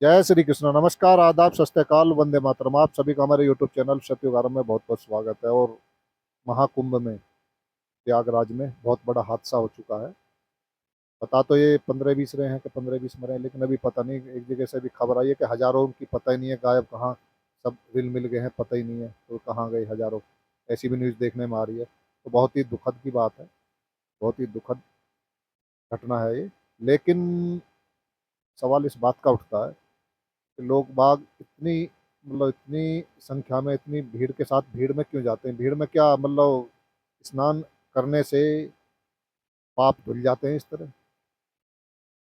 जय श्री कृष्ण। नमस्कार, आदाब, सत श्री अकाल, वंदे मातरम। आप सभी का हमारे यूट्यूब चैनल सत्युगारम में बहुत बहुत स्वागत है। और महाकुंभ में, प्रयागराज में बहुत बड़ा हादसा हो चुका है। पता तो ये 15-20 रहे हैं कि 15-20 मरे हैं, लेकिन अभी पता नहीं। एक जगह से भी खबर आई है कि हजारों की पता ही नहीं है गायब कहाँ। सब रिल मिल गए हैं, पता ही नहीं है तो कहाँ गए हजारों। ऐसी भी न्यूज़ देखने में आ रही है। तो बहुत ही दुखद की बात है, बहुत ही दुखद घटना है ये। लेकिन सवाल इस बात का उठता है कि लोग बाग इतनी, मतलब इतनी संख्या में, इतनी भीड़ के साथ भीड़ में क्यों जाते हैं? भीड़ में क्या मतलब, स्नान करने से पाप धुल जाते हैं इस तरह?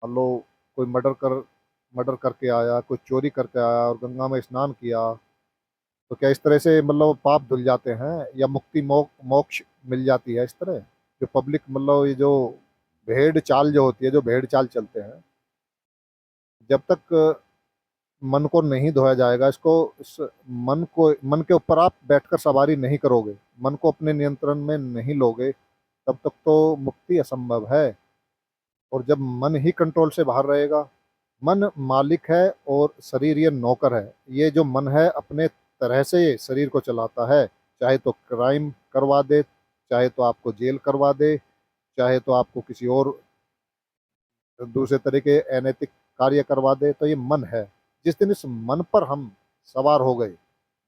मान लो कोई मर्डर करके आया, कोई चोरी करके आया और गंगा में स्नान किया, तो क्या इस तरह से मतलब पाप धुल जाते हैं या मुक्ति मोक्ष मिल जाती है इस तरह? जो पब्लिक, मतलब ये जो भेड़ चाल जो होती है, जो भेड़ चाल चलते हैं, जब तक मन को नहीं धोया जाएगा, इस मन के ऊपर आप बैठकर सवारी नहीं करोगे, मन को अपने नियंत्रण में नहीं लोगे, तब तक तो मुक्ति असंभव है। और जब मन ही कंट्रोल से बाहर रहेगा, मन मालिक है और शरीर ये नौकर है। ये जो मन है अपने तरह से ये शरीर को चलाता है। चाहे तो क्राइम करवा दे, चाहे तो आपको जेल करवा दे, चाहे तो आपको किसी और दूसरे तरीके अनैतिक कार्य करवा दे, तो ये मन है। जिस दिन इस मन पर हम सवार हो गए,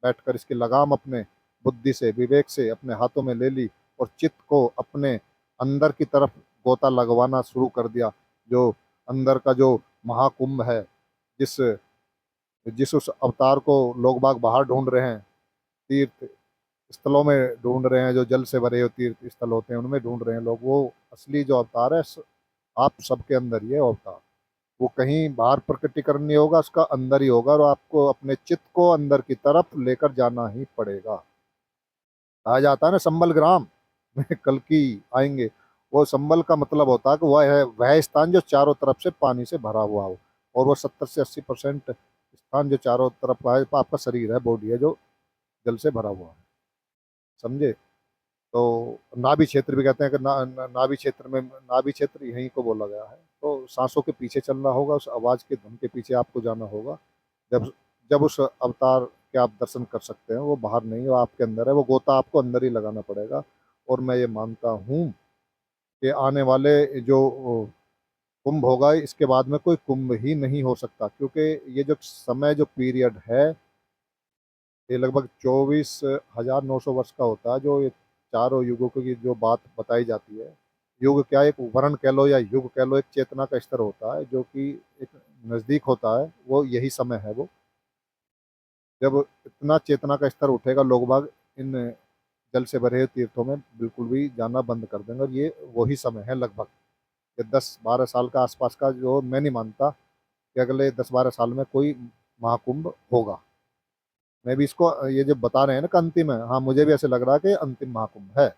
बैठकर इसकी लगाम अपने बुद्धि से, विवेक से अपने हाथों में ले ली और चित्त को अपने अंदर की तरफ गोता लगवाना शुरू कर दिया, जो अंदर का जो महाकुंभ है, जिस जिस उस अवतार को लोग बाग बाहर ढूंढ रहे हैं, तीर्थ स्थलों में ढूंढ रहे हैं, जो जल से भरे हुए तीर्थ स्थल होते हैं उनमें ढूंढ रहे हैं लोग, वो असली जो अवतार है, आप सबके अंदर ही है वो अवतार। वो कहीं बाहर प्रकटीकरण नहीं होगा, उसका अंदर ही होगा, और आपको अपने चित्त को अंदर की तरफ लेकर जाना ही पड़ेगा। कहा जाता है ना, संबल ग्राम में कल की आएंगे। वो संबल का मतलब होता है कि वह है वह स्थान जो चारों तरफ से पानी से भरा हुआ हो। और वो 70 से 80% स्थान जो चारों तरफ का है, आपका शरीर है, बॉडी है, जो जल से भरा हुआ है। समझे? तो नाभि क्षेत्र भी कहते हैं कि नाभि क्षेत्र में, नाभि क्षेत्र यहीं को बोला गया है। तो सांसों के पीछे चलना होगा, उस आवाज के धुन के पीछे आपको जाना होगा। जब जब उस अवतार के आप दर्शन कर सकते हैं, वो बाहर नहीं, वो आपके अंदर है। वो गोता आपको अंदर ही लगाना पड़ेगा। और मैं ये मानता हूँ कि आने वाले जो कुंभ होगा, इसके बाद में कोई कुंभ ही नहीं हो सकता, क्योंकि ये जो समय, जो पीरियड है, ये लगभग 24,900 वर्ष का होता है। जो ये चारों युगों की जो बात बताई जाती है, युग क्या, एक वर्ण कह लो या युग कह लो, एक चेतना का स्तर होता है जो कि एक नज़दीक होता है, वो यही समय है। वो जब इतना चेतना का स्तर उठेगा, लोग बाग इन जल से भरे हुए तीर्थों में बिल्कुल भी जाना बंद कर देंगे। और ये वही समय है लगभग, ये 10-12 साल का आसपास का, जो मैं नहीं मानता कि अगले 10-12 साल में कोई महाकुंभ होगा। मैं भी इसको, ये जो बता रहे हैं ना कि अंतिम है, हाँ, मुझे भी ऐसे लग रहा है कि अंतिम महाकुंभ है।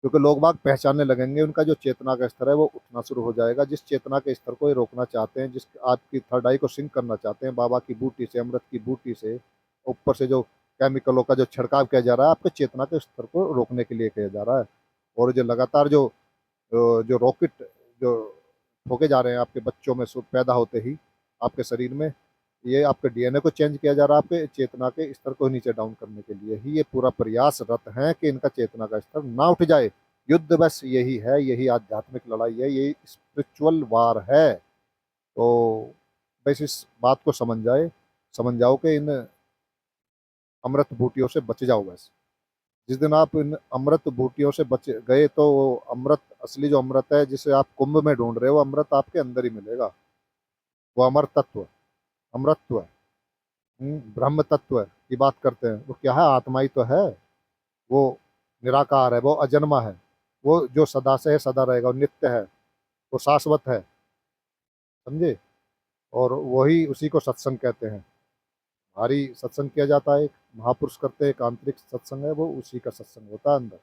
क्योंकि लोग बाग पहचानने लगेंगे, उनका जो चेतना का स्तर है वो उठना शुरू हो जाएगा। जिस चेतना के स्तर को ये रोकना चाहते हैं, जिस आपकी थर्ड आई को सिंक करना चाहते हैं, बाबा की बूटी से, अमृत की बूटी से, ऊपर से जो केमिकलों का जो छिड़काव किया जा रहा है, आपके चेतना के स्तर को रोकने के लिए किया जा रहा है। और जो लगातार जो रॉकेट जो ठोके जा रहे हैं आपके बच्चों में पैदा होते ही आपके शरीर में, ये आपके डीएनए को चेंज किया जा रहा है, आपके चेतना के स्तर को नीचे डाउन करने के लिए ही ये पूरा प्रयासरत है कि इनका चेतना का स्तर ना उठ जाए। युद्ध बस यही है, यही आध्यात्मिक लड़ाई है, यही स्पिरिचुअल वार है। तो बस इस बात को समझ जाओ कि इन अमृत बूटियों से बच जाओ बस। जिस दिन आप इन अमृत बूटियों से बच गए, तो वो अमृत, असली जो अमृत है जिसे आप कुंभ में ढूंढ रहे हो, अमृत आपके अंदर ही मिलेगा। वो अमर तत्व, अमृतत्व, ब्रह्म तत्व की बात करते हैं, वो क्या है? आत्मा ही तो है। वो निराकार है, वो अजन्मा है, वो जो सदा से है सदा रहेगा, वो नित्य है, वो शाश्वत है। समझे? और वही, उसी को सत्संग कहते हैं। भारी सत्संग किया जाता है, एक महापुरुष करते हैं, एक आंतरिक सत्संग है, वो उसी का सत्संग होता है अंदर।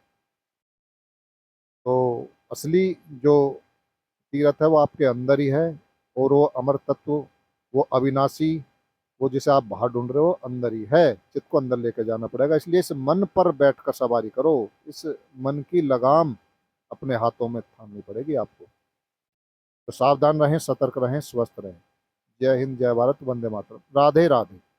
तो असली जो तीरथ है वो आपके अंदर ही है। और वो अमर तत्व, वो अविनाशी, वो जिसे आप बाहर ढूंढ रहे हो, अंदर ही है। चित्त को अंदर लेकर जाना पड़ेगा। इसलिए इस मन पर बैठकर सवारी करो। इस मन की लगाम अपने हाथों में थामनी पड़ेगी आपको। तो सावधान रहें, सतर्क रहें, स्वस्थ रहें। जय हिंद, जय भारत, वंदे मातरम, राधे राधे।